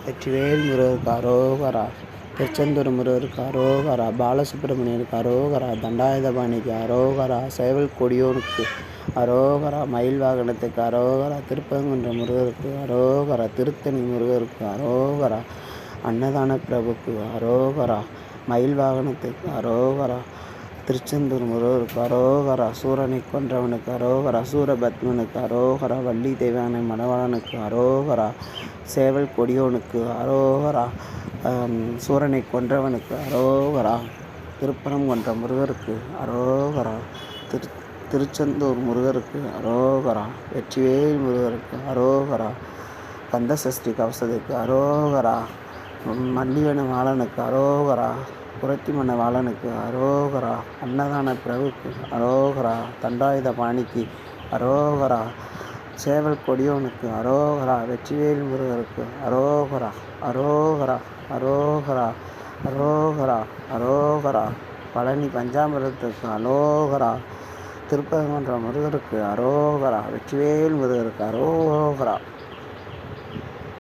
வெற்றிவேல் முருகருக்கு அரோகரா. திருச்செந்தூர் முருகருக்கு அரோகரா. பாலசுப்ரமணியனுக்கு அரோகரா. தண்டாயுதபாணிக்கு அரோகரா. சேவல் கொடியோனுக்கு அரோகரா. மயில் வாகனத்துக்கு அரோகரா. திருப்பரங்குன்ற முருகருக்கு அரோகரா. திருத்தணி முருகருக்கு அரோகரா. அன்னதான பிரபுக்கு அரோகரா. மயில் வாகனத்துக்கு அரோகரா. திருச்செந்தூர் முருகருக்கு அரோகரா. சூரனை கொன்றவனுக்கு அரோகரா. சூரபத்மனுக்கு அரோகரா. வள்ளி தெய்வானை மணவாளனுக்கு அரோகரா. சேவல் கொடியோனுக்கு அரோகரா. சூரனை கொன்றவனுக்கு அரோகரா. திருப்பரங்குன்ற முருகருக்கு அரோகரா. திருச்செந்தூர் முருகருக்கு அரோகரா. வெற்றிவேல் முருகருக்கு அரோகரா. கந்தசஷ்டி கவசத்துக்கு அரோகரா. மல்லிவன வாழனுக்கு அரோகரா. புரத்திமன வாழனுக்கு அரோகரா. அன்னதான பிரபுக்கு அரோகரா. தண்டாயுத பாணிக்கு அரோகரா. சேவல் கொடியோனுக்கு அரோகரா. வெற்றிவேல் முருகருக்கு அரோகரா. அரோகரா. அரோகரா. அரோகரா. அரோகரா. பழனி பஞ்சாமிரத்துக்கு அரோகரா. திருப்பரங்குன்ற முருகருக்கு அரோகரா. வெற்றிவேல் முருகருக்கு அரோகரா.